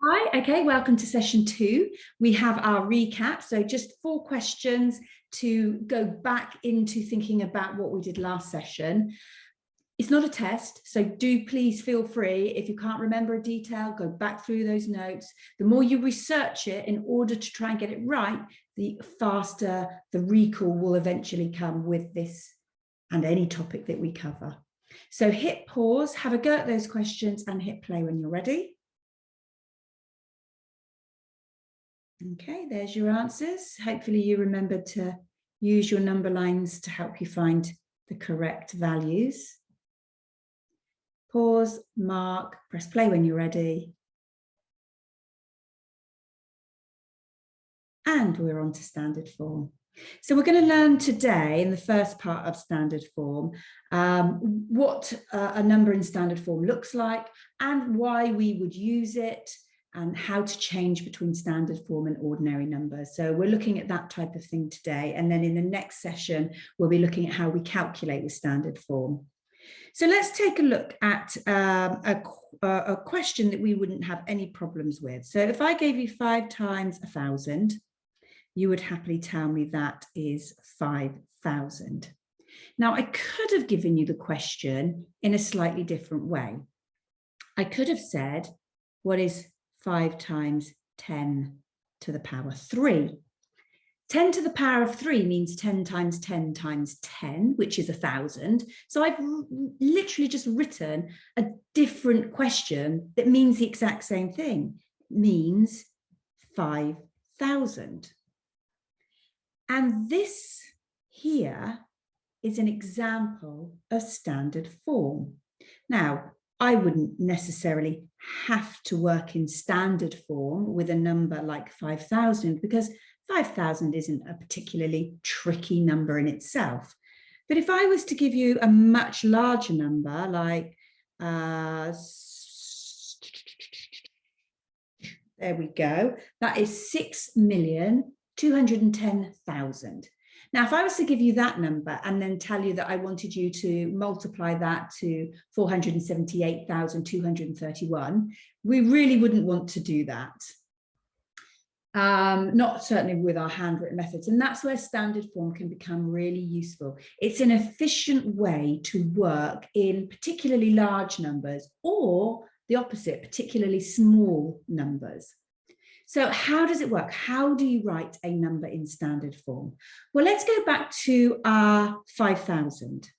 Hi, okay, welcome to session 2. We have our recap, so just 4 questions to go back into thinking about what we did last session. It's not a test, so do please feel free, if you can't remember a detail, go back through those notes. The more you research it in order to try and get it right, the faster the recall will eventually come with this and any topic that we cover. So hit pause, have a go at those questions and hit play when you're ready. Okay, there's your answers. Hopefully you remembered to use your number lines to help you find the correct values. Pause, mark, press play when you're ready. And we're on to standard form. So we're going to learn today in the first part of standard form what a number in standard form looks like and why we would use it, and how to change between standard form and ordinary numbers. So we're looking at that type of thing today. And then in the next session, we'll be looking at how we calculate with standard form. So let's take a look at a question that we wouldn't have any problems with. So if I gave you 5 times 1,000, you would happily tell me that is 5,000. Now, I could have given you the question in a slightly different way. I could have said, what is 5 times 10 to the power 3. 10 to the power of 3 means 10 times 10 times 10, which is 1,000. So I've literally just written a different question that means the exact same thing. It means 5,000. And this here is an example of standard form. Now, I wouldn't necessarily have to work in standard form with a number like 5,000 because 5,000 isn't a particularly tricky number in itself. But if I was to give you a much larger number like, there we go, that is 6,210,000. Now, if I was to give you that number and then tell you that I wanted you to multiply that to 478,231, we really wouldn't want to do that. Not certainly with our handwritten methods. And that's where standard form can become really useful. It's an efficient way to work in particularly large numbers, or the opposite, particularly small numbers. So how does it work? How do you write a number in standard form? Well, let's go back to our 5,000.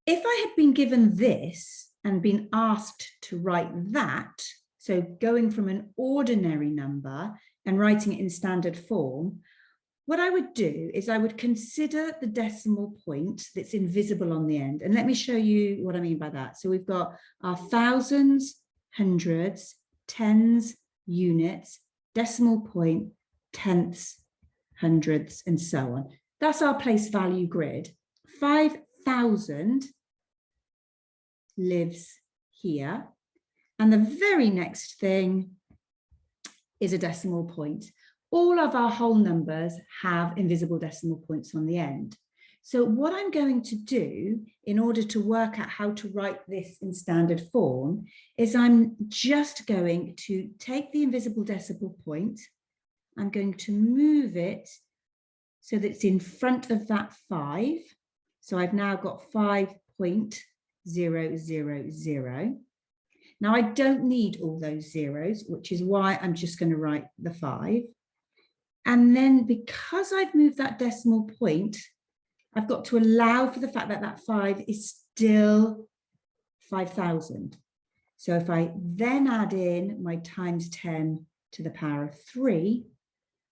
If I had been given this and been asked to write that, so going from an ordinary number and writing it in standard form, what I would do is I would consider the decimal point that's invisible on the end. And let me show you what I mean by that. So we've got our thousands, hundreds, tens, units, decimal point, tenths, hundredths, and so on. That's our place value grid. 5,000 lives here. And the very next thing is a decimal point. All of our whole numbers have invisible decimal points on the end. So what I'm going to do in order to work out how to write this in standard form is I'm just going to take the invisible decimal point, I'm going to move it so that it's in front of that 5. So I've now got 5.000. Now I don't need all those zeros, which is why I'm just going to write the 5. And then because I've moved that decimal point, I've got to allow for the fact that that 5 is still 5,000. So if I then add in my times 10 to the power of 3,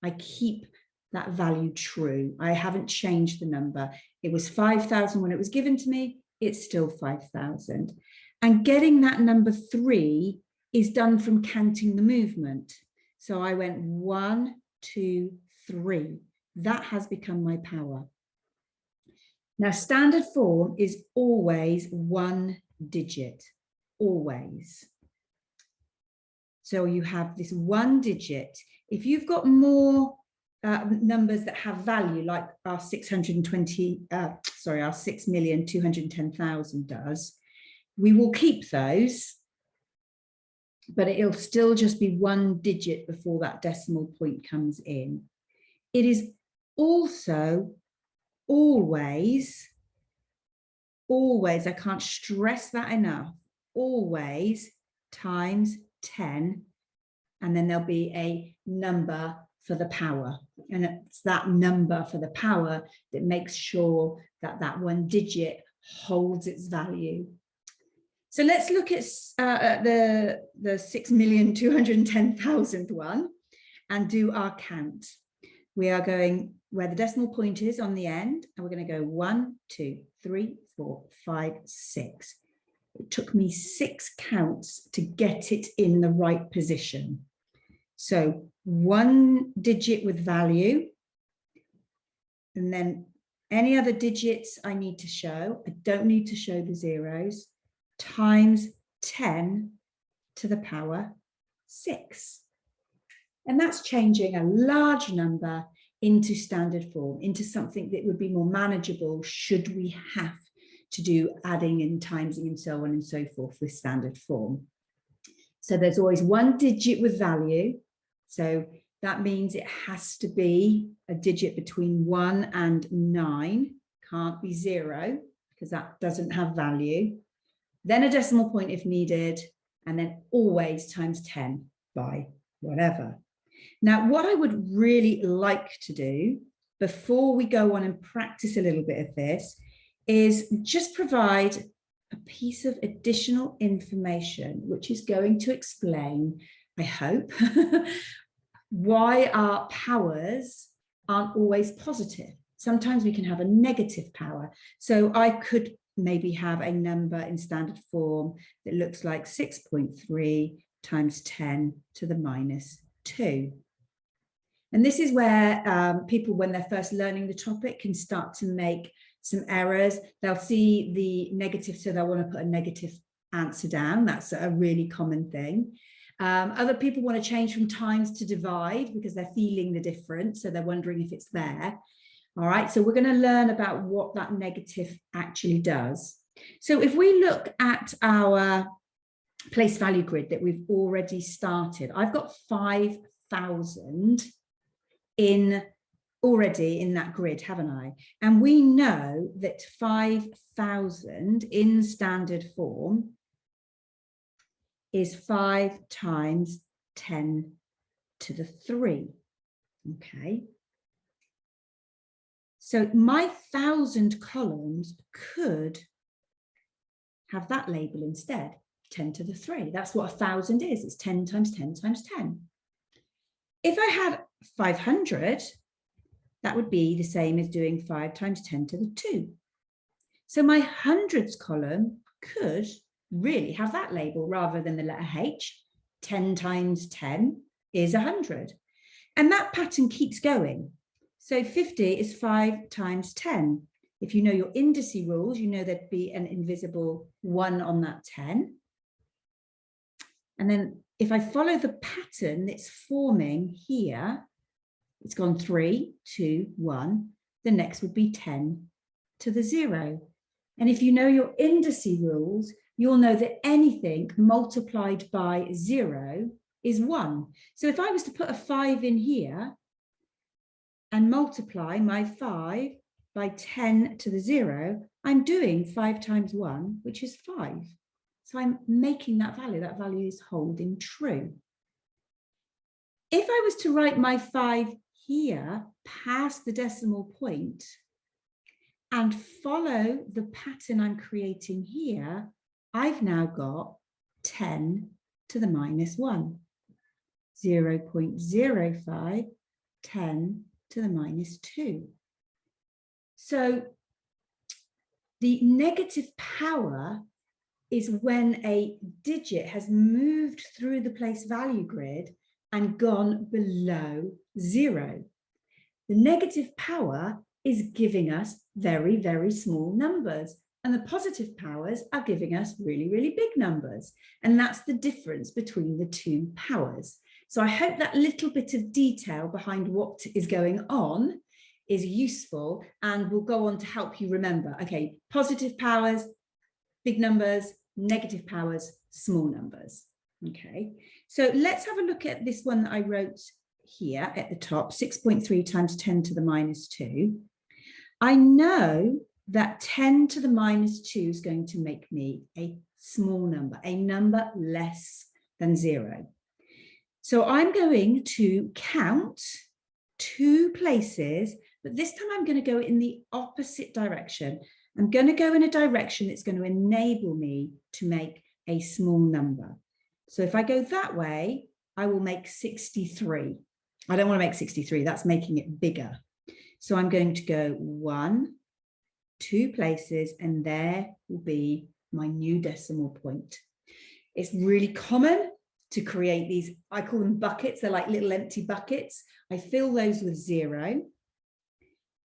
I keep that value true. I haven't changed the number. It was 5,000 when it was given to me. It's still 5,000. And getting that number 3 is done from counting the movement. So I went 1, 2, 3. That has become my power. Now, standard form is always 1 digit, always. So you have this 1 digit. If you've got more numbers that have value, like our our 6,210,000 does, we will keep those but it'll still just be one digit before that decimal point comes in. It is also always, I can't stress that enough, always times 10, and then there'll be a number for the power. And it's that number for the power that makes sure that that one digit holds its value. So let's look at the 6,210,000 one and do our count. We are going where the decimal point is on the end, and we're going to go 1, 2, 3, 4, 5, 6. It took me 6 counts to get it in the right position. So one digit with value, and then any other digits I need to show, I don't need to show the zeros, times 10 to the power 6. And that's changing a large number into standard form, into something that would be more manageable should we have to do adding and timesing and so on and so forth with standard form. So there's always one digit with value. So that means it has to be a digit between 1 and 9, can't be 0 because that doesn't have value. Then a decimal point if needed, and then always times 10 by whatever. Now, what I would really like to do before we go on and practice a little bit of this is just provide a piece of additional information which is going to explain, I hope, why our powers aren't always positive. Sometimes we can have a negative power. So I could maybe have a number in standard form that looks like 6.3 times 10 to the minus 2. And this is where people, when they're first learning the topic, can start to make some errors. They'll see the negative, so they'll want to put a negative answer down. That's a really common thing. Other people want to change from times to divide because they're feeling the difference, so they're wondering if it's there. All right, so we're going to learn about what that negative actually does. So if we look at our place value grid that we've already started, I've got 5,000 already in that grid, haven't I? And we know that 5,000 in standard form is 5 times 10 to the 3. Okay. So my 1,000 columns could have that label instead, 10 to the 3. That's what 1,000 is. It's 10 times 10 times 10. If I had 500, that would be the same as doing 5 times 10 to the 2. So my hundreds column could really have that label rather than the letter H. 10 times 10 is 100. And that pattern keeps going. So 50 is 5 times 10. If you know your indice rules, you know there'd be an invisible 1 on that 10. And then if I follow the pattern that's forming here, it's gone 3, 2, 1. The next would be 10 to the 0. And if you know your indice rules, you'll know that anything multiplied by 0 is 1. So if I was to put a 5 in here and multiply my 5 by 10 to the 0, I'm doing 5 times 1, which is 5. So I'm making that value is holding true. If I was to write my 5 here past the decimal point and follow the pattern I'm creating here, I've now got 10 to the minus 1. 0.05, 10 to the minus 2. So the negative power is when a digit has moved through the place value grid and gone below 0. The negative power is giving us very, very small numbers, and the positive powers are giving us really, really big numbers. And that's the difference between the two powers. So I hope that little bit of detail behind what is going on is useful and will go on to help you remember, okay, positive powers, big numbers, negative powers, small numbers. Okay, So let's have a look at this one that I wrote here at the top, 6.3 times 10 to the minus 2. I know that 10 to the minus 2 is going to make me a small number, a number less than 0. So I'm going to count 2 places, but this time I'm going to go in the opposite direction. I'm going to go in a direction that's going to enable me to make a small number. So if I go that way, I will make 63. I don't want to make 63, that's making it bigger. So I'm going to go 1, 2 places, and there will be my new decimal point. It's really common to create these, I call them buckets, they're like little empty buckets. I fill those with 0.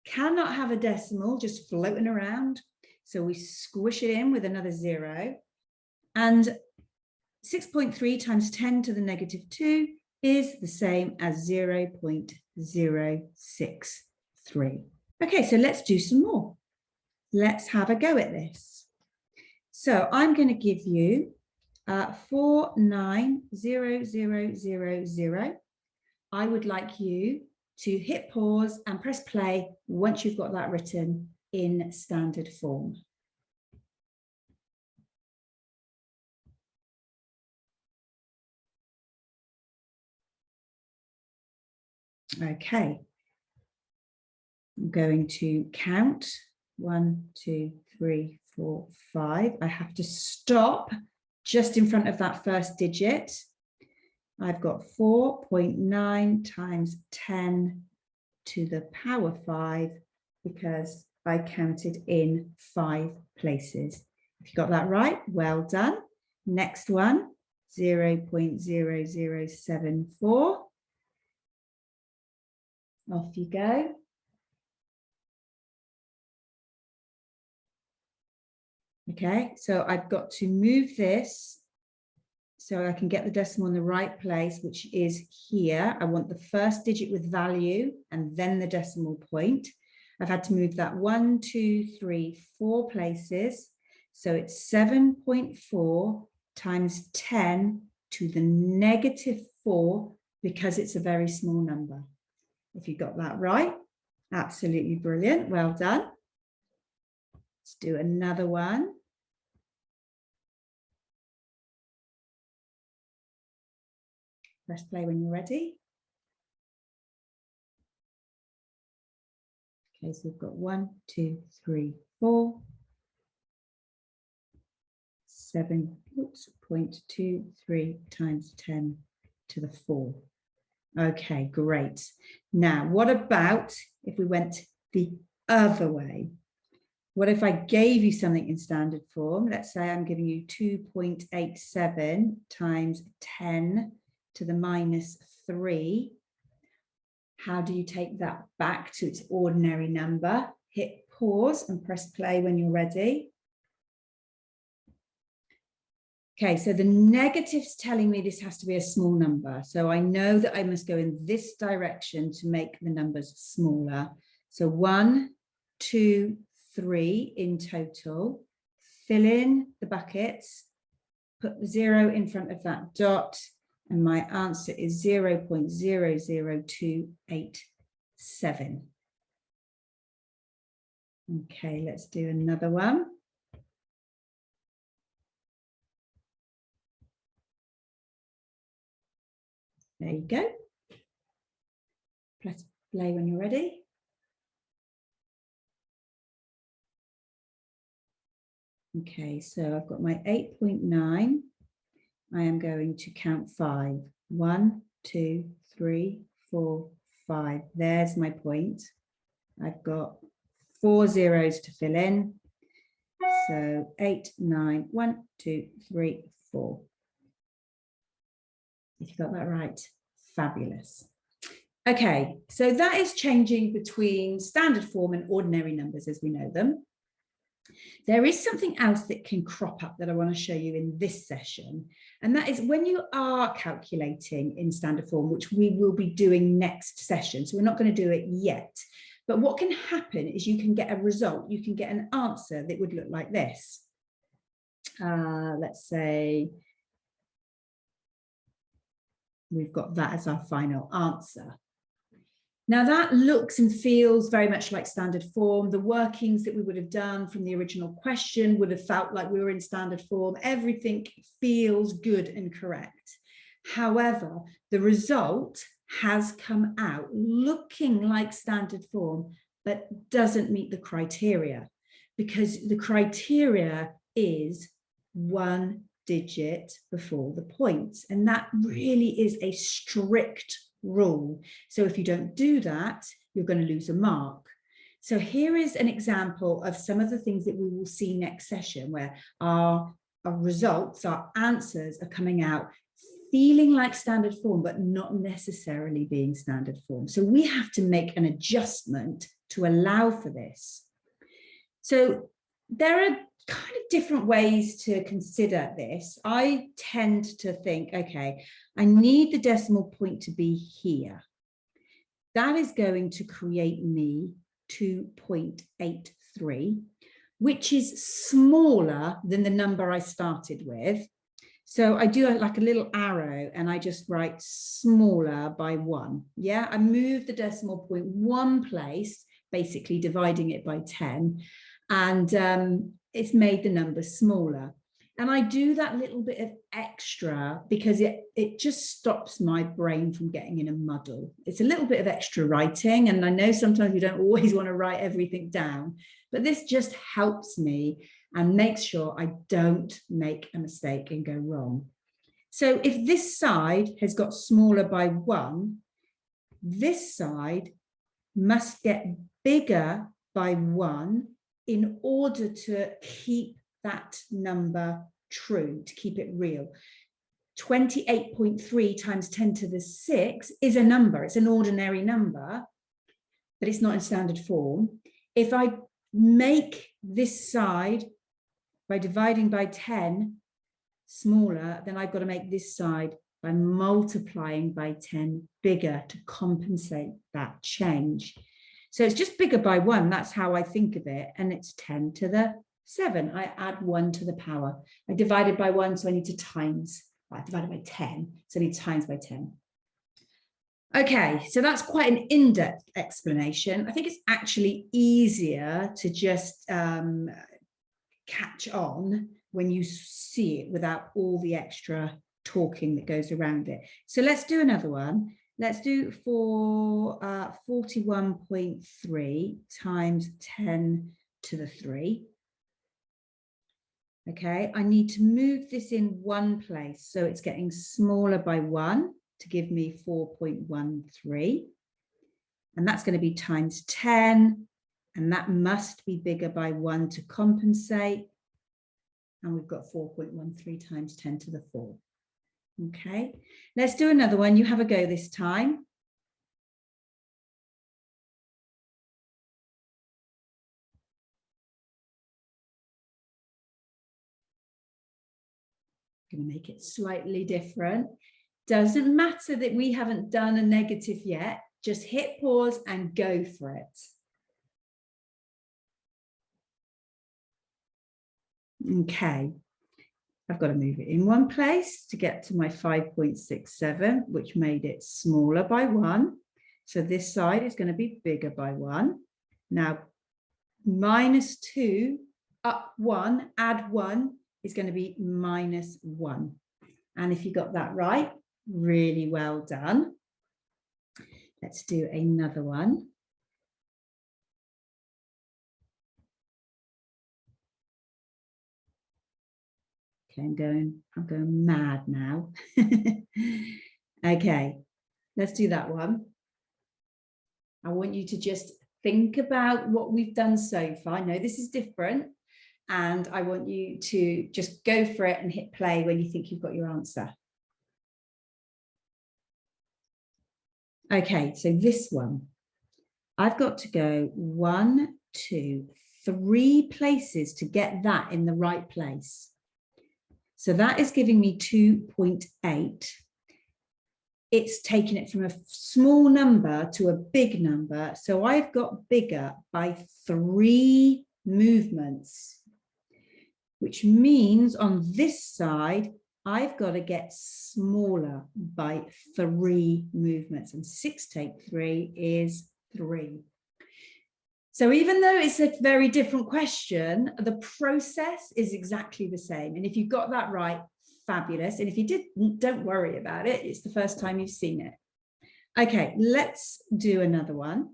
Cannot have a decimal just floating around, so we squish it in with another 0. And 6.3 times 10 to the negative 2 is the same as 0.063. Okay, so let's do some more. Let's have a go at this. So I'm going to give you 490000. I would like you to hit pause and press play once you've got that written in standard form. Okay, I'm going to count 1, 2, 3, 4, 5. I have to stop just in front of that first digit. I've got 4.9 times 10 to the power 5 because I counted in 5 places. If you got that right, well done. Next one, 0.0074. Off you go. Okay, so I've got to move this so I can get the decimal in the right place, which is here. I want the first digit with value and then the decimal point. I've had to move that 1, 2, 3, 4 places. So it's 7.4 times 10 to the negative 4 because it's a very small number. If you got that right, absolutely brilliant. Well done. Let's do another one. Press play when you're ready. Okay, so we've got 1, 2, 3, 4. 7.23 times 10 to the 4. Okay, great. Now, what about if we went the other way? What if I gave you something in standard form? Let's say I'm giving you 2.87 times 10 to the minus 3. How do you take that back to its ordinary number? Hit pause and press play when you're ready. Okay, so the negative's telling me this has to be a small number. So I know that I must go in this direction to make the numbers smaller. So 1, 2, 3 in total. Fill in the buckets, put the 0 in front of that dot, and my answer is 0.00287. Okay, let's do another one. There you go. Press play when you're ready. Okay, so I've got my 8.9. I am going to count 5. 1, 2, 3, 4, 5. There's my point. I've got 4 zeros to fill in. So 8, 9, 1, 2, 3, 4. If you got that right, fabulous. Okay, so that is changing between standard form and ordinary numbers as we know them. There is something else that can crop up that I want to show you in this session, and that is when you are calculating in standard form, which we will be doing next session, so we're not going to do it yet, but what can happen is you can get a result, you can get an answer that would look like this. Let's say We've got that as our final answer. Now that looks and feels very much like standard form. The workings that we would have done from the original question would have felt like we were in standard form. Everything feels good and correct. However, the result has come out looking like standard form, but doesn't meet the criteria, because the criteria is 1 digit before the points. And that really is a strict rule. So if you don't do that, you're going to lose a mark. So here is an example of some of the things that we will see next session, where our results, our answers are coming out feeling like standard form, but not necessarily being standard form. So we have to make an adjustment to allow for this. So there are kind of different ways to consider this. I tend to think, okay, I need the decimal point to be here. That is going to create me 2.83, which is smaller than the number I started with. So I do like a little arrow and I just write smaller by 1. Yeah, I move the decimal point 1 place, basically dividing it by 10. And it's made the number smaller. And I do that little bit of extra because it just stops my brain from getting in a muddle. It's a little bit of extra writing. And I know sometimes you don't always want to write everything down, but this just helps me and makes sure I don't make a mistake and go wrong. So if this side has got smaller by 1, this side must get bigger by 1 in order to keep that number true, to keep it real. 28.3 times 10 to the 6 is a number. It's an ordinary number, but it's not in standard form. If I make this side by dividing by 10 smaller, then I've got to make this side by multiplying by 10 bigger to compensate that change. So it's just bigger by 1. That's how I think of it. And it's 10 to the 7. I add 1 to the power. I divided by 1, so I need to times. I divided by 10, so I need to times by 10. Okay, so that's quite an in-depth explanation. I think it's actually easier to just catch on when you see it without all the extra talking that goes around it. So let's do another one. Let's do for 41.3 times 10 to the 3. Okay, I need to move this in 1 place. So it's getting smaller by 1 to give me 4.13. And that's going to be times 10. And that must be bigger by 1 to compensate. And we've got 4.13 times 10 to the 4. Okay, let's do another one. You have a go this time. Going to make it slightly different. Doesn't matter that we haven't done a negative yet. Just hit pause and go for it. Okay, I've got to move it in 1 place to get to my 5.67, which made it smaller by 1. So this side is going to be bigger by 1. Now, -2 up 1, add 1 is going to be -1. And if you got that right, really well done. Let's do another one. Okay, I'm going mad now. Okay, let's do that one. I want you to just think about what we've done so far. I know this is different, and I want you to just go for it and hit play when you think you've got your answer. Okay, so this one, I've got to go 1, 2, 3 places to get that in the right place. So that is giving me 2.8. It's taking it from a small number to a big number. So I've got bigger by 3 movements, which means on this side, I've got to get smaller by 3 movements, and 6 take 3 is 3. So even though it's a very different question, the process is exactly the same. And if you got that right, fabulous. And if you didn't, don't worry about it. It's the first time you've seen it. Okay, let's do another one.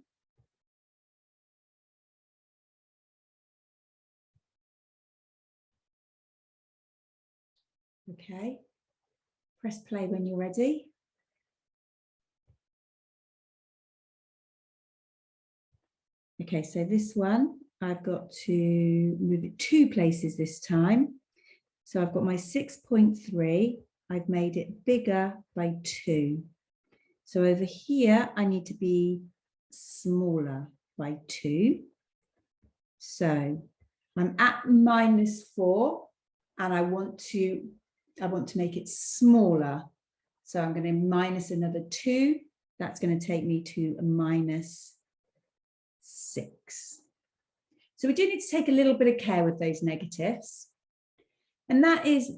Okay, press play when you're ready. Okay, so this one, I've got to move it 2 places this time. So I've got my 6.3, I've made it bigger by 2. So over here, I need to be smaller by 2. So I'm at -4, and I want to make it smaller. So I'm going to minus another 2. That's going to take me to a -6. So we do need to take a little bit of care with those negatives. And that is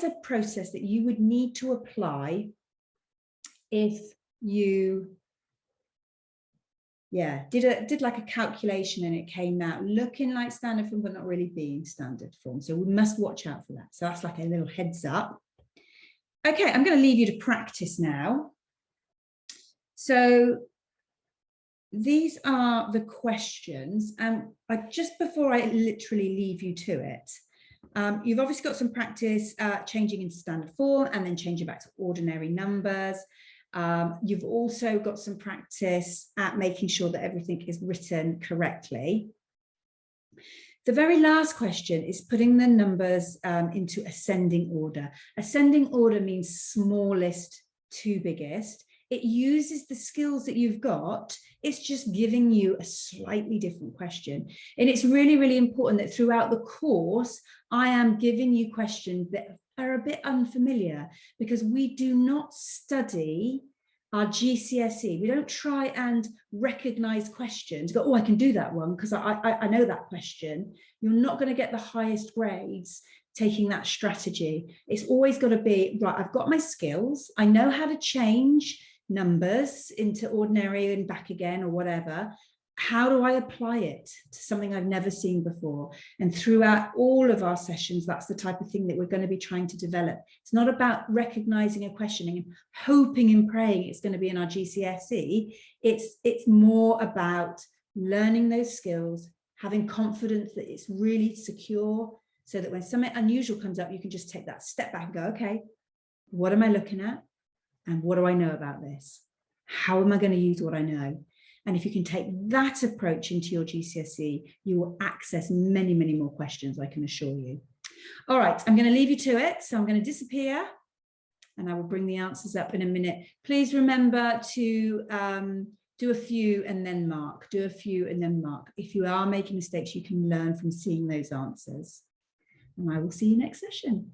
a process that you would need to apply if you did like a calculation and it came out looking like standard form but not really being standard form. So we must watch out for that. So that's like a little heads up. Okay, I'm going to leave you to practice now. So these are the questions, and just before I literally leave you to it, you've obviously got some practice changing into standard form and then changing back to ordinary numbers. You've also got some practice at making sure that everything is written correctly. The very last question is putting the numbers into ascending order. Ascending order means smallest to biggest. It uses the skills that you've got. It's just giving you a slightly different question. And it's really, really important that throughout the course, I am giving you questions that are a bit unfamiliar, because we do not study our GCSE. We don't try and recognize questions, go, oh, I can do that one because I know that question. You're not going to get the highest grades taking that strategy. It's always got to be, right, I've got my skills. I know how to change numbers into ordinary and back again or whatever. How do I apply it to something I've never seen before? And throughout all of our sessions, that's the type of thing that we're going to be trying to develop. It's not about recognizing a questioning and hoping and praying it's going to be in our GCSE. It's more about learning those skills, having confidence that it's really secure, so that when something unusual comes up, you can just take that step back and go, okay, what am I looking at? And what do I know about this? How am I going to use what I know? And if you can take that approach into your GCSE, you will access many, many more questions, I can assure you. All right, I'm going to leave you to it. So I'm going to disappear and I will bring the answers up in a minute. Please remember to do a few and then mark. Do a few and then mark. If you are making mistakes, you can learn from seeing those answers. And I will see you next session.